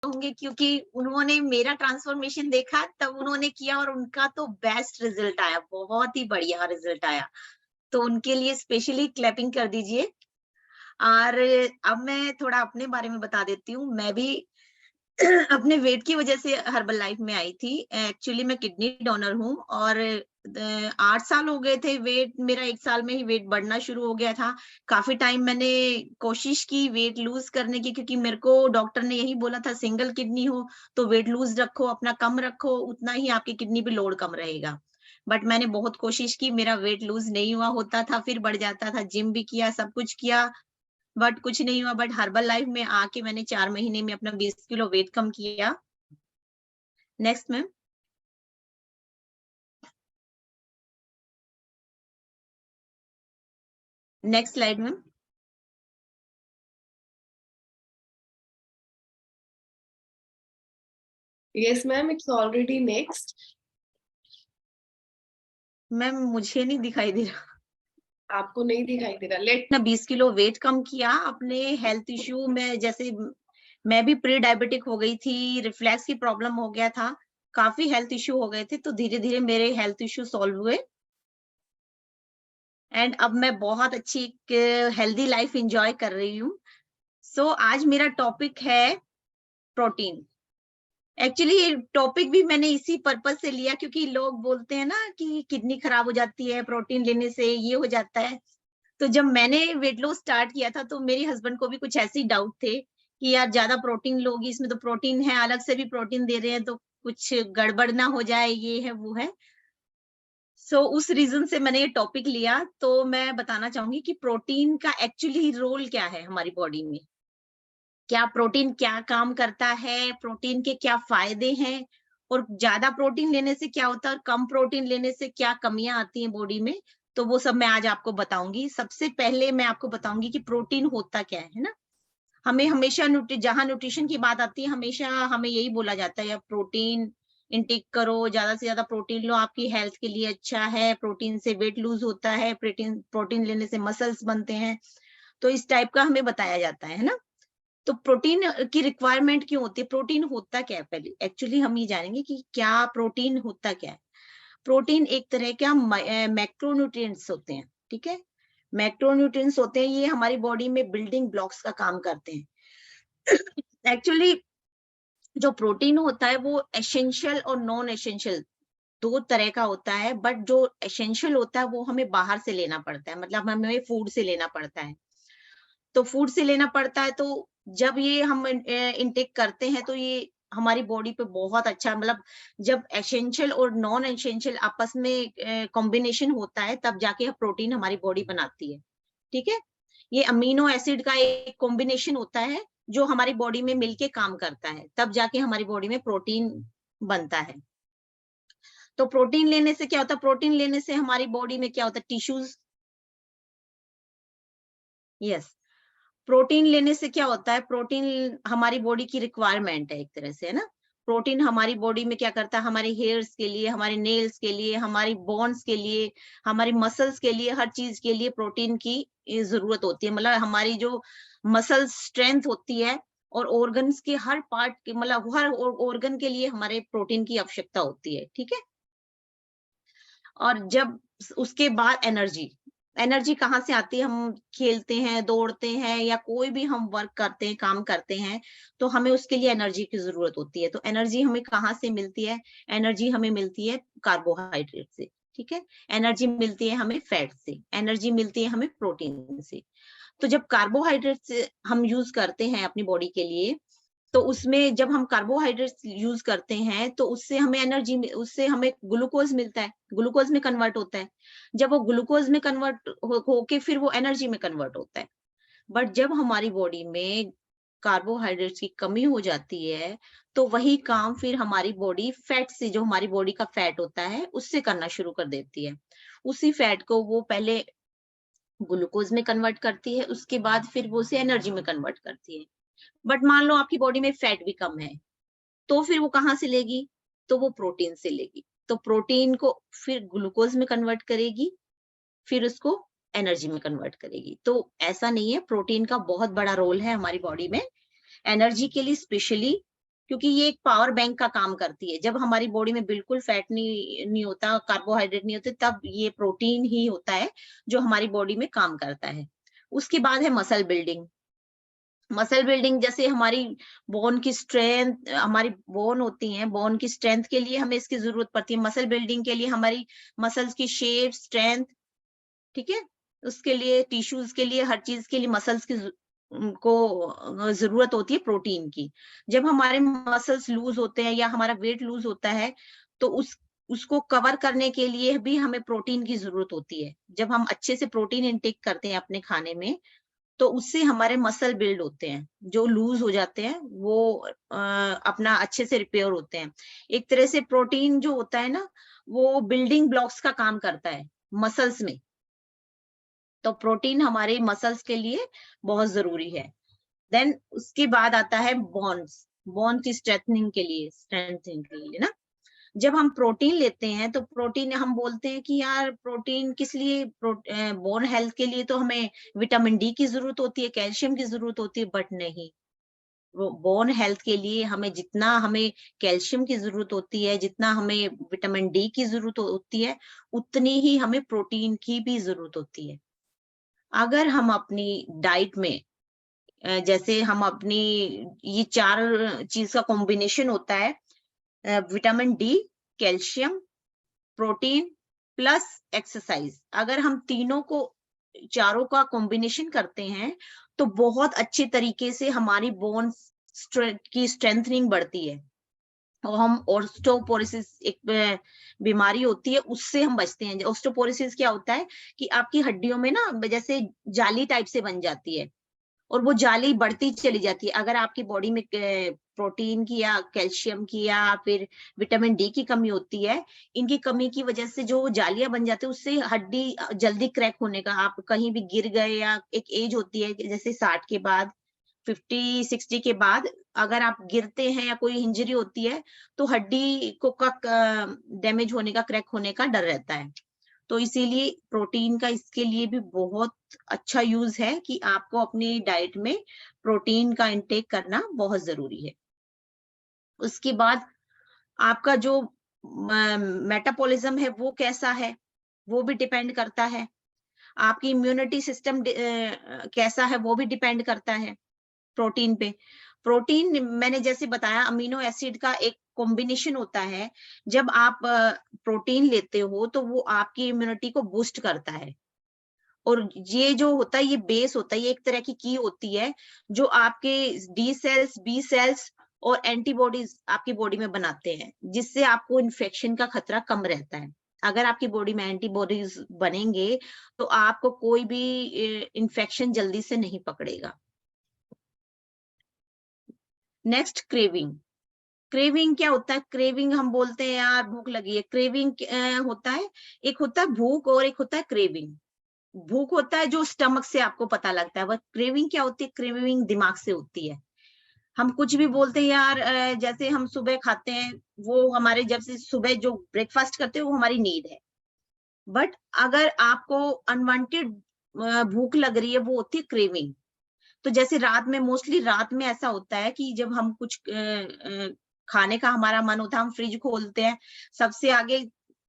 होंगे क्योंकि उन्होंने मेरा ट्रांसफॉर्मेशन देखा तब उन्होंने किया और उनका तो बेस्ट रिजल्ट आया, बहुत ही बढ़िया रिजल्ट आया। तो उनके लिए स्पेशली क्लैपिंग कर दीजिए। और अब मैं थोड़ा अपने बारे में बता देती हूँ। मैं भी अपने वेट की वजह से हर्बल लाइफ में आई थी। एक्चुअली मैं किडनी डोनर हूँ और 8 साल हो गए थे। वेट मेरा 1 साल में ही वेट बढ़ना शुरू हो गया था। काफ़ी टाइम मैंने कोशिश की वेट लूज़ करने की क्योंकि मेरे को डॉक्टर ने यही बोला था सिंगल किडनी हो तो वेट लूज़ रखो, अपना कम रखो, उतना ही आपकी किडनी पे लोड कम रहेगा। बट मैंने बहुत कोशिश की, मेरा वेट लूज़ नहीं हुआ, होता था फिर बढ़ जाता था, जिम भी किया, सब कुछ किया बट कुछ नहीं हुआ। बट हर्बल लाइफ में आके मैंने 4 महीने में अपना 20 किलो वेट कम किया। Next ma'am. Next slide ma'am. Yes, ma'am, it's already next. Ma'am मुझे नहीं दिखाई दे रहा। आपको नहीं दिखाई दे रहा? लेट अपना 20 किलो वेट कम किया, अपने हेल्थ इश्यू में जैसे मैं भी प्री डायबिटिक हो गई थी, रिफ्लक्स की प्रॉब्लम हो गया था, काफ़ी हेल्थ इश्यू हो गए थे, तो धीरे-धीरे मेरे हेल्थ इश्यू सॉल्व हुए एंड अब मैं बहुत अच्छी एक हेल्दी लाइफ एन्जॉय कर रही हूँ। सो आज मेरा टॉपिक है प्रोटीन। एक्चुअली ये टॉपिक भी मैंने इसी पर्पज से लिया क्योंकि लोग बोलते हैं ना कि किडनी खराब हो जाती है प्रोटीन लेने से, ये हो जाता है। तो जब मैंने वेट लॉस स्टार्ट किया था तो मेरे हस्बैंड को भी कुछ ऐसे ही डाउट थे कि यार ज्यादा प्रोटीन लोगी, इसमें तो प्रोटीन है, अलग से भी प्रोटीन दे रहे हैं तो कुछ गड़बड़ ना हो जाए, ये है वो है। सो उस रीजन से मैंने ये टॉपिक लिया। तो मैं बताना चाहूंगी कि प्रोटीन का एक्चुअली रोल क्या है हमारी बॉडी में, क्या प्रोटीन क्या काम करता है, प्रोटीन के क्या फायदे हैं और ज्यादा प्रोटीन लेने से क्या होता है और कम प्रोटीन लेने से क्या कमियां आती हैं बॉडी में। तो वो सब मैं आज आपको बताऊंगी। सबसे पहले मैं आपको बताऊंगी कि प्रोटीन होता क्या है ना। हमें हमेशा जहां न्यूट्रिशन की बात आती है हमेशा हमें यही बोला जाता है, या प्रोटीन इनटेक करो, ज्यादा से ज्यादा प्रोटीन लो, आपकी हेल्थ के लिए अच्छा है, प्रोटीन से वेट लूज होता है, प्रोटीन प्रोटीन लेने से मसल्स बनते हैं। तो इस टाइप का हमें बताया जाता है ना। तो प्रोटीन की रिक्वायरमेंट क्यों होती है, प्रोटीन होता क्या है, पहले एक्चुअली हम ये जानेंगे कि क्या प्रोटीन होता क्या है। प्रोटीन एक तरह का मैक्रोन्यूट्रिएंट्स होते हैं, ठीक है। मैक्रोन्यूट्रिएंट्स होते हैं, ये हमारी बॉडी में बिल्डिंग ब्लॉक्स का काम करते हैं। एक्चुअली जो प्रोटीन होता है वो एसेंशियल और नॉन एसेंशियल दो तरह का होता है, बट जो एसेंशियल होता है वो हमें बाहर से लेना पड़ता है, मतलब हमें फूड से लेना पड़ता है। तो फूड से लेना पड़ता है, तो जब ये हम इनटेक करते हैं तो ये हमारी बॉडी पे बहुत अच्छा, मतलब जब एसेंशियल और नॉन एसेंशियल आपस में कॉम्बिनेशन होता है तब जाके प्रोटीन हमारी बॉडी बनाती है, ठीक है। ये अमीनो एसिड का एक कॉम्बिनेशन होता है जो हमारी बॉडी में मिलके काम करता है, तब जाके हमारी बॉडी में प्रोटीन बनता है। तो प्रोटीन लेने से क्या होता है, प्रोटीन लेने से हमारी बॉडी में क्या होता है, टिश्यूज, यस, प्रोटीन लेने से क्या होता है, प्रोटीन हमारी बॉडी की रिक्वायरमेंट है एक तरह से, है ना। प्रोटीन हमारी बॉडी में क्या करता है, हमारे हेयर्स के लिए, हमारे नेल्स के लिए, हमारी बोन्स के लिए, हमारी मसल्स के लिए, हर चीज के लिए प्रोटीन की जरूरत होती है। मतलब हमारी जो मसल स्ट्रेंथ होती है और ऑर्गन्स के हर पार्ट के, मतलब हर ऑर्गन के लिए हमारे प्रोटीन की आवश्यकता होती है, ठीक है। और जब उसके बाद एनर्जी, एनर्जी कहाँ से आती है, हम खेलते हैं, दौड़ते हैं या कोई भी हम वर्क करते हैं, काम करते हैं, तो हमें उसके लिए एनर्जी की जरूरत होती है। तो एनर्जी हमें कहाँ से मिलती है, एनर्जी हमें मिलती है कार्बोहाइड्रेट से, ठीक है। एनर्जी मिलती है हमें फैट से, एनर्जी मिलती है हमें प्रोटीन से। तो जब कार्बोहाइड्रेट से हम यूज करते हैं अपनी बॉडी के लिए, तो उसमें जब हम कार्बोहाइड्रेट्स यूज करते हैं तो उससे हमें एनर्जी, उससे हमें ग्लूकोज मिलता है, ग्लूकोज में कन्वर्ट होता है। जब वो ग्लूकोज में कन्वर्ट होके फिर वो एनर्जी में कन्वर्ट होता है। बट जब हमारी बॉडी में कार्बोहाइड्रेट्स की कमी हो जाती है तो वही काम फिर हमारी बॉडी फैट से, जो हमारी बॉडी का फैट होता है उससे करना शुरू कर देती है। उसी फैट को वो पहले ग्लूकोज में कन्वर्ट करती है, उसके बाद फिर वो उसे एनर्जी में कन्वर्ट करती है। बट मान लो आपकी बॉडी में फैट भी कम है, तो फिर वो कहाँ से लेगी, तो वो प्रोटीन से लेगी। तो प्रोटीन को फिर ग्लूकोज में कन्वर्ट करेगी, फिर उसको एनर्जी में कन्वर्ट करेगी। तो ऐसा नहीं है, प्रोटीन का बहुत बड़ा रोल है हमारी बॉडी में एनर्जी के लिए स्पेशली। क्योंकि ये एक पावर बैंक का काम करती है। जब हमारी बॉडी में बिल्कुल फैट नहीं होता, कार्बोहाइड्रेट नहीं होते, तब ये प्रोटीन ही होता है जो हमारी बॉडी में काम करता है। उसके बाद है मसल बिल्डिंग। मसल बिल्डिंग जैसे हमारी बोन की स्ट्रेंथ, हमारी बोन होती है, बोन की स्ट्रेंथ के लिए हमें इसकी जरूरत पड़ती है। मसल बिल्डिंग के लिए हमारी मसल्स की शेप, स्ट्रेंथ, ठीक है, उसके लिए टिश्यूज के लिए, हर चीज के लिए मसल्स की को जरूरत होती है प्रोटीन की। जब हमारे मसल्स लूज होते हैं या हमारा वेट लूज होता है, तो उसको कवर करने के लिए भी हमें प्रोटीन की जरूरत होती है। जब हम अच्छे से प्रोटीन इंटेक करते हैं अपने खाने में, तो उससे हमारे मसल बिल्ड होते हैं, जो लूज हो जाते हैं वो अपना अच्छे से रिपेयर होते हैं। एक तरह से प्रोटीन जो होता है ना, वो बिल्डिंग ब्लॉक्स का काम करता है मसल्स में। तो प्रोटीन हमारे मसल्स के लिए बहुत जरूरी है। देन उसके बाद आता है बोन्स, बोन की स्ट्रेंथनिंग के लिए ना। जब हम प्रोटीन लेते हैं तो प्रोटीन, हम बोलते हैं कि यार प्रोटीन किस लिए, बोन हेल्थ के लिए तो हमें विटामिन डी की जरूरत होती है, कैल्शियम की जरूरत होती है, बट नहीं, बोन हेल्थ के लिए हमें जितना हमें कैल्शियम की जरूरत होती है, जितना हमें विटामिन डी की जरूरत होती है, उतनी ही हमें प्रोटीन की भी जरूरत होती है। अगर हम अपनी डाइट में जैसे हम अपनी ये 4 चीज का कॉम्बिनेशन होता है, vitamin D, calcium, protein plus exercise, अगर हम तीनों को, चारों का कॉम्बिनेशन करते हैं, तो बहुत अच्छे तरीके से हमारी बोन की स्ट्रेंथनिंग बढ़ती है। और हम ऑस्टियोपोरोसिस, एक बीमारी होती है, उससे हम बचते हैं। ऑस्टियोपोरोसिस क्या होता है कि आपकी हड्डियों में ना जैसे जाली टाइप से बन जाती है, और वो जाली बढ़ती चली जाती है। अगर आपकी बॉडी में प्रोटीन की या कैल्शियम की या फिर विटामिन डी की कमी होती है, इनकी कमी की वजह से जो जालियां बन जाती है, उससे हड्डी जल्दी क्रैक होने का, आप कहीं भी गिर गए, या एक एज होती है जैसे 60 के बाद, 50-60 के बाद अगर आप गिरते हैं या कोई इंजरी होती है, तो हड्डी को डैमेज होने का, क्रैक होने का डर रहता है। तो इसीलिए प्रोटीन का इसके लिए भी बहुत अच्छा यूज है कि आपको अपनी डाइट में प्रोटीन का इंटेक करना बहुत जरूरी है। उसके बाद आपका जो मेटाबॉलिज्म है वो कैसा है, वो भी डिपेंड करता है। आपकी इम्यूनिटी सिस्टम कैसा है, वो भी डिपेंड करता है प्रोटीन पे। प्रोटीन मैंने जैसे बताया, अमीनो एसिड का एक कॉम्बिनेशन होता है। जब आप प्रोटीन लेते हो तो वो आपकी इम्यूनिटी को बूस्ट करता है। और ये जो होता है, ये बेस होता है, ये एक तरह की होती है जो आपके डी सेल्स, बी सेल्स और एंटीबॉडीज आपकी बॉडी में बनाते हैं, जिससे आपको इन्फेक्शन का खतरा कम रहता है। अगर आपकी बॉडी में एंटीबॉडीज बनेंगे, तो आपको कोई भी इन्फेक्शन जल्दी से नहीं पकड़ेगा। Next, craving. क्रेविंग क्या होता है? क्रेविंग हम बोलते हैं यार भूख लगी है, क्रेविंग होता है, एक होता है भूख और एक होता है क्रेविंग। भूख होता है जो स्टमक से आपको पता लगता है, वह क्रेविंग क्या होती है? क्रेविंग दिमाग से होती है। हम कुछ भी बोलते हैं यार, जैसे हम सुबह खाते हैं, वो हमारे, जब से सुबह जो ब्रेकफास्ट करते हैं वो हमारी नीड है। बट अगर आपको अनवांटेड भूख लग रही है, वो होती है क्रेविंग। तो जैसे रात में, मोस्टली रात में ऐसा होता है कि जब हम कुछ खाने का हमारा मन होता है, हम फ्रिज खोलते हैं, सबसे आगे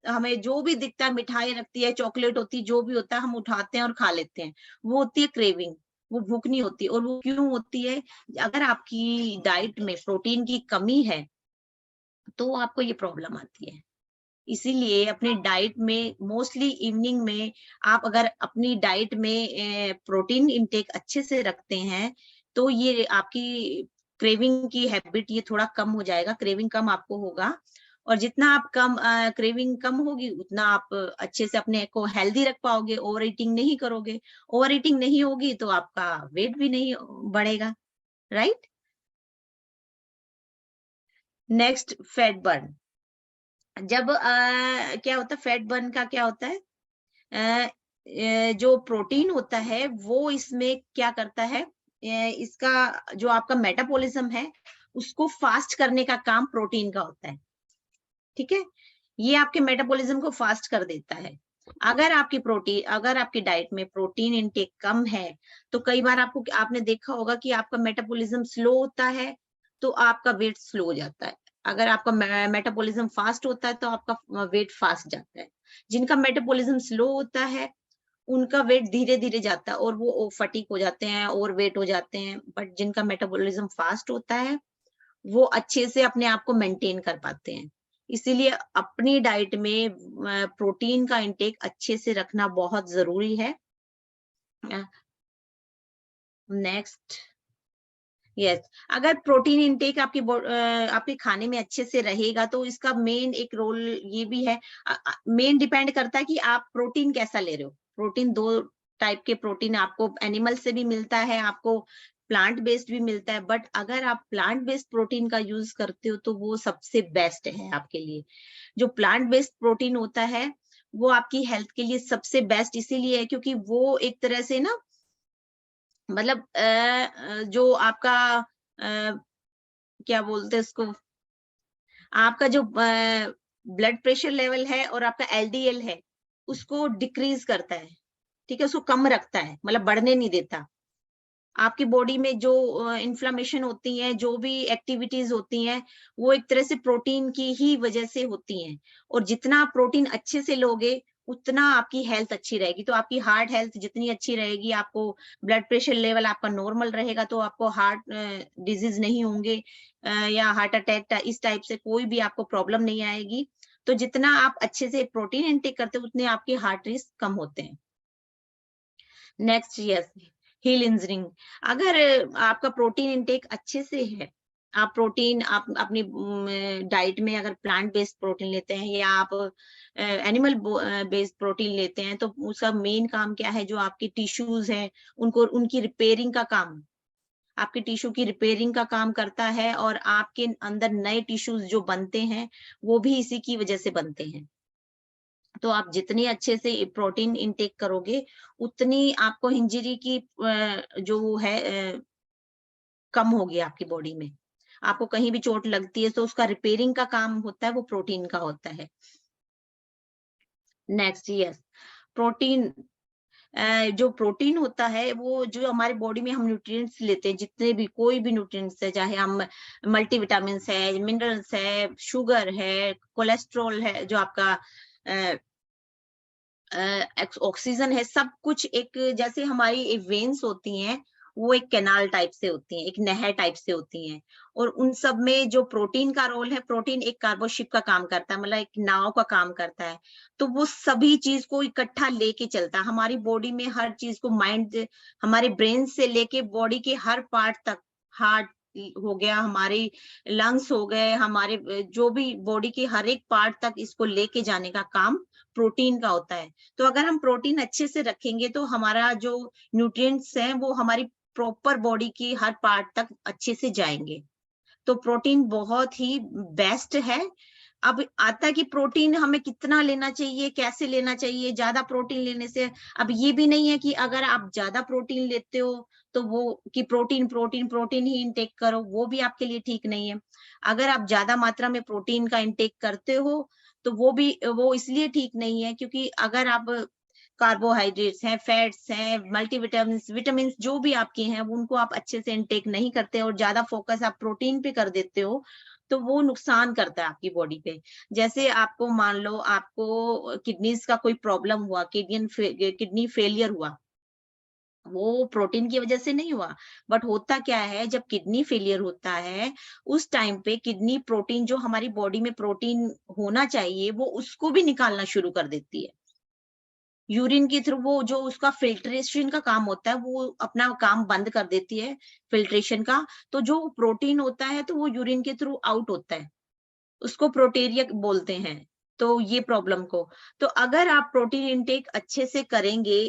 हमें जो भी दिखता है, मिठाई रखती है, चॉकलेट होती है, जो भी होता है, हम उठाते हैं और खा लेते हैं। वो होती है क्रेविंग, वो भूख नहीं होती। और वो क्यों होती है? अगर आपकी डाइट में प्रोटीन की कमी है, तो आपको ये प्रॉब्लम आती है। इसीलिए अपने डाइट में मोस्टली इवनिंग में, आप अगर अपनी डाइट में प्रोटीन इंटेक अच्छे से रखते हैं, तो ये आपकी क्रेविंग की हैबिट ये थोड़ा कम हो जाएगा, क्रेविंग कम आपको होगा। और जितना आप कम क्रेविंग कम होगी, उतना आप अच्छे से अपने को हेल्दी रख पाओगे, ओवर ईटिंग नहीं करोगे। ओवर ईटिंग नहीं होगी तो आपका वेट भी नहीं बढ़ेगा, राइट? Next, fat burn. जब क्या होता है फैट बर्न का? क्या होता है, जो प्रोटीन होता है वो इसमें क्या करता है, इसका जो आपका मेटाबॉलिज्म है, उसको फास्ट करने का काम प्रोटीन का होता है। ठीक है, ये आपके मेटाबॉलिज्म को फास्ट कर देता है। अगर आपकी डाइट में प्रोटीन इनटेक कम है, तो कई बार आपने देखा होगा कि आपका मेटाबॉलिज्म स्लो होता है, तो आपका वेट स्लो हो जाता है। अगर आपका मेटाबॉलिज्म फास्ट होता है तो आपका वेट फास्ट जाता है। जिनका मेटाबॉलिज्म स्लो होता है उनका वेट धीरे-धीरे जाता है और वो फटीग हो जाते हैं, ओवर वेट हो जाते हैं। बट जिनका मेटाबॉलिज्म फास्ट होता है, वो अच्छे से अपने आप को मेंटेन कर पाते हैं। इसीलिए अपनी डाइट में प्रोटीन का इंटेक अच्छे से रखना बहुत ज़रूरी है। नेक्स्ट, यस, अगर प्रोटीन इंटेक आपके खाने में अच्छे से रहेगा तो इसका मेन एक रोल ये भी है, मेन डिपेंड करता है कि आप प्रोटीन कैसा ले रहे हो। प्रोटीन 2 टाइप के प्रोटीन आपको एनिमल से भी मिलता है, आपको प्लांट बेस्ड भी मिलता है, बट अगर आप प्लांट बेस्ड प्रोटीन का यूज करते हो तो वो सबसे बेस्ट है आपके लिए। जो प्लांट बेस्ड प्रोटीन होता है वो आपकी हेल्थ के लिए सबसे बेस्ट इसीलिए है क्योंकि वो एक तरह से ना, मतलब जो आपका क्या बोलते हैं उसको, आपका जो ब्लड प्रेशर लेवल है और आपका एलडीएल है, उसको डिक्रीज करता है, ठीक है, उसको कम रखता है, मतलब बढ़ने नहीं देता। आपकी बॉडी में जो इन्फ्लेमेशन होती है, जो भी एक्टिविटीज होती हैं, वो एक तरह से प्रोटीन की ही वजह से होती हैं। और जितना आप प्रोटीन अच्छे से लोगे, उतना आपकी हेल्थ अच्छी रहेगी। तो आपकी हार्ट हेल्थ जितनी अच्छी रहेगी, आपको ब्लड प्रेशर लेवल आपका नॉर्मल रहेगा, तो आपको हार्ट डिजीज नहीं होंगे, या हार्ट अटैक इस टाइप से कोई भी आपको प्रॉब्लम नहीं आएगी। तो जितना आप अच्छे से प्रोटीन इंटेक करते हो, उतने आपके हार्ट रिस्क कम होते हैं। Next, yes, heal injuring. अगर आपका प्रोटीन इंटेक अच्छे से है, आप अपनी डाइट में अगर प्लांट बेस्ड प्रोटीन लेते हैं या आप एनिमल बेस्ड प्रोटीन लेते हैं, तो उसका मेन काम क्या है, जो आपके टिश्यूज हैं उनको उनकी रिपेयरिंग का काम, आपके टिश्यू की रिपेयरिंग का काम करता है, और आपके अंदर नए टिश्यूज जो बनते हैं वो भी इसी की वजह से बनते हैं। तो आप जितनी अच्छे से प्रोटीन इंटेक करोगे, उतनी आपको इंजरी की जो वो है कम होगी आपकी बॉडी में। आपको कहीं भी चोट लगती है तो उसका रिपेयरिंग का काम होता है, वो प्रोटीन का होता है। नेक्स्ट, यस, प्रोटीन, जो प्रोटीन होता है वो जो हमारी बॉडी में हम न्यूट्रिएंट्स लेते हैं, जितने भी कोई भी न्यूट्रिएंट्स है, चाहे हम मल्टीविटामिन्स है, मिनरल्स है, शुगर है, कोलेस्ट्रॉल है, जो आपका ऑक्सीजन है, सब कुछ एक जैसे हमारी वेन्स होती हैं, वो एक कैनाल टाइप से होती हैं, एक नहर टाइप से होती हैं, और उन सब में जो प्रोटीन का रोल है, प्रोटीन एक कार्गोशिप का काम करता है, मतलब एक नाव का काम करता है। तो वो सभी चीज को इकट्ठा लेके चलता है हमारी बॉडी में, हर चीज को, माइंड, हमारे ब्रेन से लेके बॉडी के हर पार्ट तक, हार्ट हो गया, हमारे लंग्स हो गए, हमारे जो भी बॉडी के हर एक पार्ट तक इसको लेके जाने का काम प्रोटीन का होता है। तो अगर हम प्रोटीन अच्छे से रखेंगे तो हमारा जो न्यूट्रिएंट्स हैं वो हमारी प्रॉपर बॉडी की हर पार्ट तक अच्छे से जाएंगे। तो प्रोटीन बहुत ही बेस्ट है। अब आता है कि प्रोटीन हमें कितना लेना चाहिए, कैसे लेना चाहिए। ज्यादा प्रोटीन लेने से, अब ये भी नहीं है कि अगर आप ज्यादा प्रोटीन लेते हो तो वो कि प्रोटीन प्रोटीन प्रोटीन ही इंटेक करो, वो भी आपके लिए ठीक नहीं है। अगर आप ज्यादा मात्रा में प्रोटीन का इंटेक करते हो तो वो इसलिए ठीक नहीं है क्योंकि अगर आप कार्बोहाइड्रेट्स हैं, फैट्स हैं, मल्टीविटामिन, विटामिन जो भी आपके हैं, उनको आप अच्छे से इंटेक नहीं करते और ज्यादा फोकस आप प्रोटीन पे कर देते हो, तो वो नुकसान करता है आपकी बॉडी पे। जैसे आपको मान लो आपको किडनीज का कोई प्रॉब्लम हुआ, किडनी फेलियर हुआ, वो प्रोटीन की वजह से नहीं हुआ। बट होता क्या है, जब किडनी फेलियर होता है, उस टाइम पे किडनी प्रोटीन, जो हमारी बॉडी में प्रोटीन होना चाहिए, वो उसको भी निकालना शुरू कर देती है। यूरिन के थ्रू वो जो उसका फिल्ट्रेशन का काम होता है, वो अपना काम बंद कर देती है फिल्ट्रेशन का। तो जो प्रोटीन होता है तो वो यूरिन के थ्रू आउट होता है। उसको प्रोटेरिया बोलते हैं। तो ये प्रॉब्लम को, तो अगर आप प्रोटीन इंटेक अच्छे से करेंगे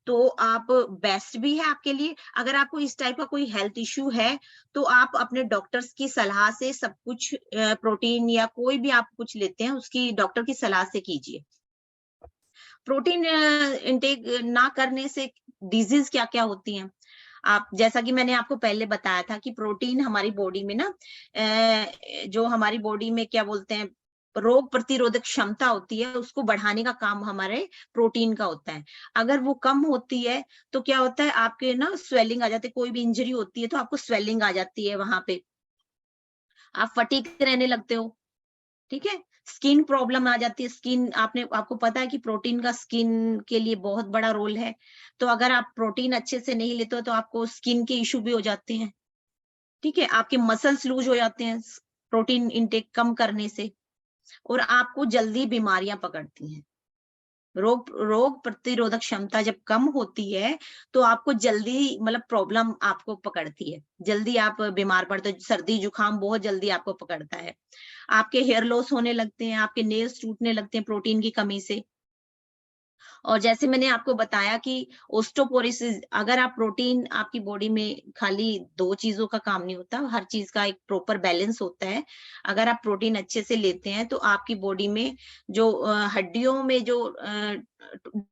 तो आप बेस्ट भी है आपके लिए। अगर आपको इस टाइप का कोई हेल्थ इश्यू है तो आप अपने डॉक्टर्स की सलाह से सब कुछ, प्रोटीन या कोई भी आप कुछ लेते हैं उसकी डॉक्टर की सलाह से कीजिए। प्रोटीन इंटेक ना करने से डिजीज क्या-क्या होती हैं? आप, जैसा कि मैंने आपको पहले बताया था कि प्रोटीन हमारी बॉडी में ना, जो हमारी बॉडी में क्या बोलते हैं, रोग प्रतिरोधक क्षमता होती है, उसको बढ़ाने का काम हमारे प्रोटीन का होता है। अगर वो कम होती है तो क्या होता है, आपके ना स्वेलिंग आ जाती है, कोई भी इंजरी होती है तो आपको स्वेलिंग आ जाती है वहां पे। आप फटीग रहने लगते हो, ठीक है। स्किन प्रॉब्लम आ जाती है, स्किन आपको पता है कि प्रोटीन का स्किन के लिए बहुत बड़ा रोल है। तो अगर आप प्रोटीन अच्छे से नहीं लेते हो तो आपको स्किन के इश्यू भी हो जाते हैं, ठीक है। आपके मसल्स लूज हो जाते हैं प्रोटीन इंटेक कम करने से, और आपको जल्दी बीमारियां पकड़ती हैं। रोग प्रतिरोधक क्षमता जब कम होती है तो आपको जल्दी मतलब प्रॉब्लम आपको पकड़ती है, जल्दी आप बीमार पड़ते हो। सर्दी जुकाम बहुत जल्दी आपको पकड़ता है, आपके हेयर लॉस होने लगते हैं, आपके नेल्स टूटने लगते हैं प्रोटीन की कमी से। और जैसे मैंने आपको बताया कि ओस्टोपोरोसिस, अगर आप प्रोटीन, आपकी बॉडी में खाली 2 चीजों का काम नहीं होता, हर चीज का एक प्रॉपर बैलेंस होता है। अगर आप प्रोटीन अच्छे से लेते हैं तो आपकी बॉडी में जो हड्डियों में जो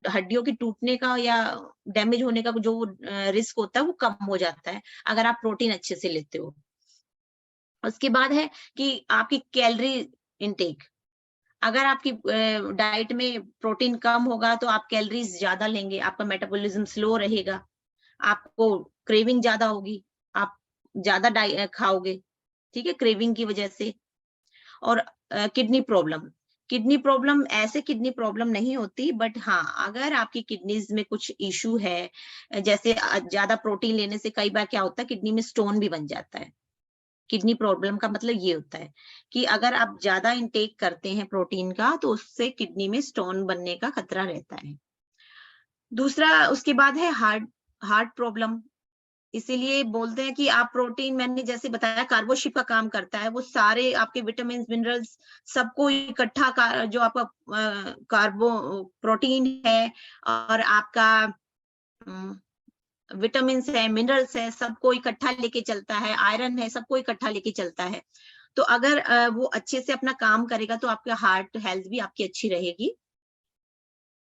हड्डियों के टूटने का या डैमेज होने का जो रिस्क होता है वो कम हो जाता है, अगर आप प्रोटीन अच्छे से लेते हो। उसके बाद है कि आपकी कैलोरी इनटेक, अगर आपकी डाइट में प्रोटीन कम होगा तो आप कैलोरीज ज्यादा लेंगे, आपका मेटाबॉलिज्म स्लो रहेगा, आपको क्रेविंग ज्यादा होगी, आप ज्यादा खाओगे, ठीक है, क्रेविंग की वजह से। और किडनी प्रॉब्लम, किडनी प्रॉब्लम ऐसे किडनी प्रॉब्लम नहीं होती, बट हाँ अगर आपकी किडनीज में कुछ इशू है, जैसे ज्यादा प्रोटीन लेने से कई बार क्या होता है किडनी में स्टोन भी बन जाता है। किडनी प्रॉब्लम का मतलब ये होता है कि अगर आप ज्यादा इंटेक करते हैं प्रोटीन का तो उससे किडनी में स्टोन बनने का खतरा रहता है। दूसरा उसके बाद है हार्ट हार्ट प्रॉब्लम। इसीलिए बोलते हैं कि आप प्रोटीन, मैंने जैसे बताया कार्बोशिप का काम करता है, वो सारे आपके विटामिन मिनरल्स सबको इकट्ठा जो आपका कार्बो प्रोटीन है और आपका विटामिन है, मिनरल्स है, सबको इकट्ठा लेके चलता है, आयरन है, सबको इकट्ठा लेके चलता है। तो अगर वो अच्छे से अपना काम करेगा तो आपका हार्ट हेल्थ भी आपकी अच्छी रहेगी।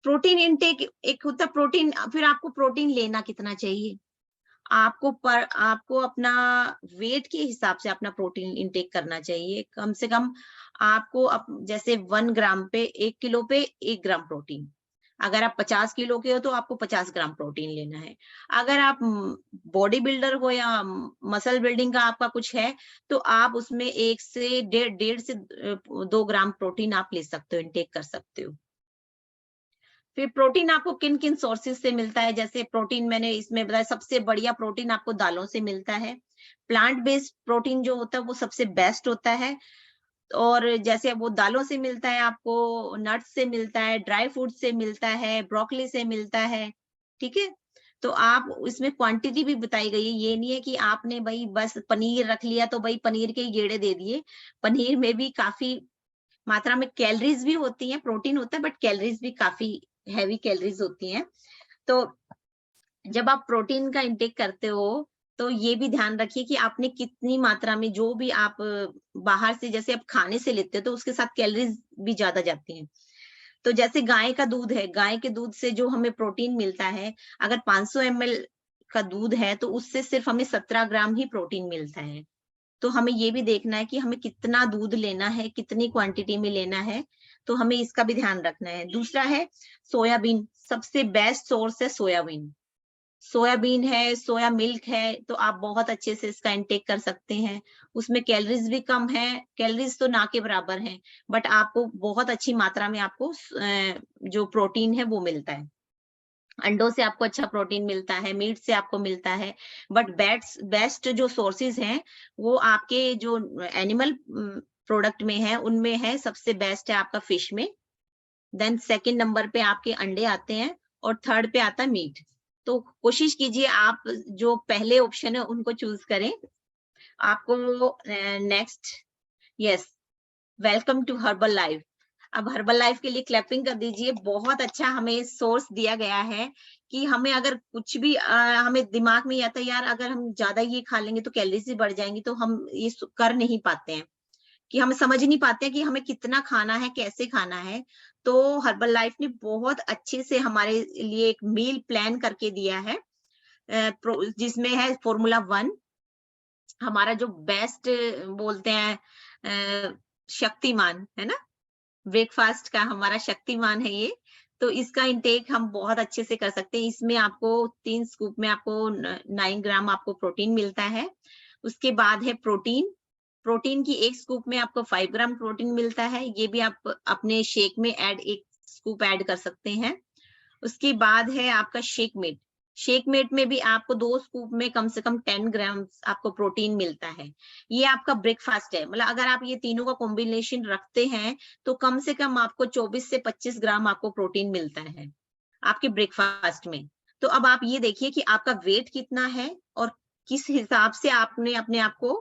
प्रोटीन इनटेक एक होता है प्रोटीन, फिर आपको प्रोटीन लेना कितना चाहिए, आपको अपना वेट के हिसाब से अपना प्रोटीन इनटेक करना चाहिए। कम से कम आपको जैसे 1 ग्राम पे 1 किलो पे 1 ग्राम प्रोटीन, अगर आप 50 किलो के हो तो आपको 50 ग्राम प्रोटीन लेना है। अगर आप बॉडी बिल्डर हो या मसल बिल्डिंग का आपका कुछ है तो आप उसमें 1 से डेढ़ से 2 ग्राम प्रोटीन आप ले सकते हो, इनटेक कर सकते हो। फिर प्रोटीन आपको किन किन सोर्सेज से मिलता है, जैसे प्रोटीन मैंने इसमें बताया, सबसे बढ़िया प्रोटीन आपको दालों से मिलता है। प्लांट बेस्ड प्रोटीन जो होता है वो सबसे बेस्ट होता है, और जैसे वो दालों से मिलता है, आपको नट्स से मिलता है, ड्राई फ्रूट से मिलता है, ब्रोकली से मिलता है, ठीक है। तो आप इसमें क्वांटिटी भी बताई गई है, ये नहीं है कि आपने भाई बस पनीर रख लिया तो भाई पनीर के ही गेड़े दे दिए। पनीर में भी काफी मात्रा में कैलोरीज भी होती हैं, प्रोटीन होता है बट कैलोरीज भी काफी हैवी कैलोरीज होती हैं। तो जब आप प्रोटीन का इंटेक करते हो तो ये भी ध्यान रखिए कि आपने कितनी मात्रा में, जो भी आप बाहर से जैसे आप खाने से लेते हो तो उसके साथ कैलोरीज भी ज्यादा जाती हैं। तो जैसे गाय का दूध है, गाय के दूध से जो हमें प्रोटीन मिलता है, अगर 500 ml का दूध है तो उससे सिर्फ हमें 17 ग्राम ही प्रोटीन मिलता है। तो हमें ये भी देखना है कि हमें कितना दूध लेना है, कितनी क्वांटिटी में लेना है, तो हमें इसका भी ध्यान रखना है। दूसरा है सोयाबीन, सबसे बेस्ट सोर्स है सोयाबीन। सोयाबीन है, सोया मिल्क है, तो आप बहुत अच्छे से इसका इंटेक कर सकते हैं। उसमें कैलोरीज भी कम है, कैलोरीज तो ना के बराबर हैं, बट आपको बहुत अच्छी मात्रा में आपको जो प्रोटीन है वो मिलता है। अंडों से आपको अच्छा प्रोटीन मिलता है, मीट से आपको मिलता है, बट बेस्ट जो सोर्सेज हैं वो आपके जो एनिमल प्रोडक्ट में है उनमें है, सबसे बेस्ट है आपका फिश में, देन सेकंड नंबर पे आपके अंडे आते हैं, और थर्ड पे आता है मीट। तो कोशिश कीजिए आप जो पहले ऑप्शन है उनको चूज करें। आपको next, yes, welcome to Herbalife. अब हर्बल लाइफ के लिए क्लैपिंग कर दीजिए। बहुत अच्छा हमें सोर्स दिया गया है कि हमें अगर कुछ भी हमें दिमाग में आता है यार अगर हम ज्यादा ये खा लेंगे तो कैलोरीज बढ़ जाएंगी, तो हम ये कर नहीं पाते हैं, कि हम समझ नहीं पाते हैं कि हमें कितना खाना है, कैसे खाना है। तो हर्बल लाइफ ने बहुत अच्छे से हमारे लिए एक मील प्लान करके दिया है, जिसमें है फॉर्मूला 1, हमारा जो बेस्ट बोलते हैं शक्तिमान है ना, ब्रेकफास्ट का हमारा शक्तिमान है ये। तो इसका इंटेक हम बहुत अच्छे से कर सकते हैं। इसमें आपको 3 स्कूप में आपको 9 ग्राम आपको प्रोटीन मिलता है। उसके बाद है प्रोटीन, प्रोटीन की एक स्कूप में आपको 5 ग्राम प्रोटीन मिलता है, ये भी आप अपने शेक में एक स्कूप ऐड कर सकते हैं। उसके बाद है आपका शेक मेट में भी आपको 2 स्कूप में कम से कम 10 ग्राम आपको प्रोटीन मिलता है। ये आपका ब्रेकफास्ट है, मतलब अगर आप ये तीनों का कॉम्बिनेशन रखते हैं तो कम से कम आपको 24 से 25 ग्राम आपको प्रोटीन मिलता है आपके ब्रेकफास्ट में। तो अब आप ये देखिए कि आपका वेट कितना है और किस हिसाब से आपने अपने आप को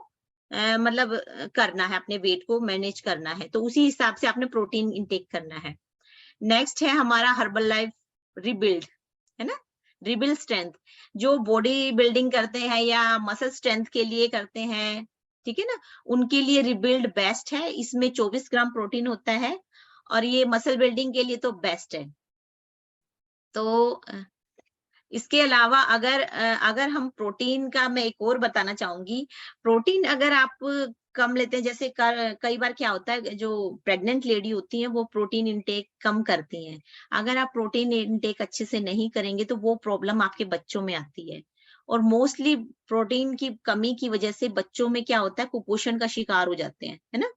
मतलब करना है, अपने वेट को मैनेज करना है, तो उसी हिसाब से आपने प्रोटीन इंटेक करना है। नेक्स्ट है हमारा हर्बल लाइफ रिबिल्ड, है ना, रिबिल्ड स्ट्रेंथ, जो बॉडी बिल्डिंग करते हैं या मसल स्ट्रेंथ के लिए करते हैं, ठीक है ना, उनके लिए रिबिल्ड बेस्ट है। इसमें 24 ग्राम प्रोटीन होता है और ये मसल बिल्डिंग के लिए तो बेस्ट है। तो इसके अलावा अगर हम प्रोटीन का मैं एक और बताना चाहूंगी, प्रोटीन अगर आप कम लेते हैं, जैसे कई बार क्या होता है, जो प्रेग्नेंट लेडी होती है वो प्रोटीन इंटेक कम करती हैं। अगर आप प्रोटीन इंटेक अच्छे से नहीं करेंगे तो वो प्रॉब्लम आपके बच्चों में आती है। और मोस्टली प्रोटीन की कमी की वजह से बच्चों में क्या होता है, कुपोषण का शिकार हो जाते हैं, है ना।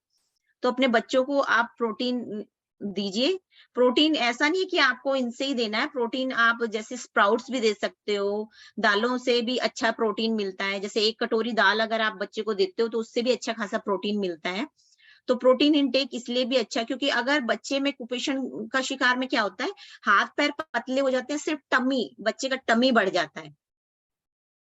तो अपने बच्चों को आप प्रोटीन दीजिए। प्रोटीन ऐसा नहीं है कि आपको इनसे ही देना है, प्रोटीन आप जैसे स्प्राउट्स भी दे सकते हो, दालों से भी अच्छा प्रोटीन मिलता है। जैसे 1 कटोरी दाल अगर आप बच्चे को देते हो तो उससे भी अच्छा खासा प्रोटीन मिलता है। तो प्रोटीन इंटेक इसलिए भी अच्छा, क्योंकि अगर बच्चे में कुपोषण का शिकार में क्या होता है, हाथ पैर पतले हो जाते हैं, सिर्फ टमी, बच्चे का टमी बढ़ जाता है।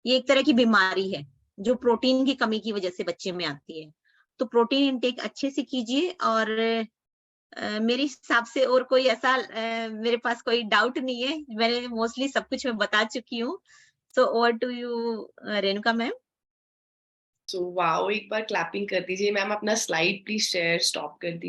ये एक तरह की बीमारी है जो प्रोटीन की कमी की वजह से बच्चे में आती है। तो प्रोटीन इंटेक अच्छे से कीजिए। और मेरे हिसाब से और कोई ऐसा मेरे पास कोई डाउट नहीं है, मैंने मोस्टली सब कुछ मैं बता चुकी हूँ। So over to you Renuka ma'am. So wow, एक बार क्लैपिंग कर दीजिए मैम। अपना स्लाइड प्लीज शेयर स्टॉप कर दीजिए।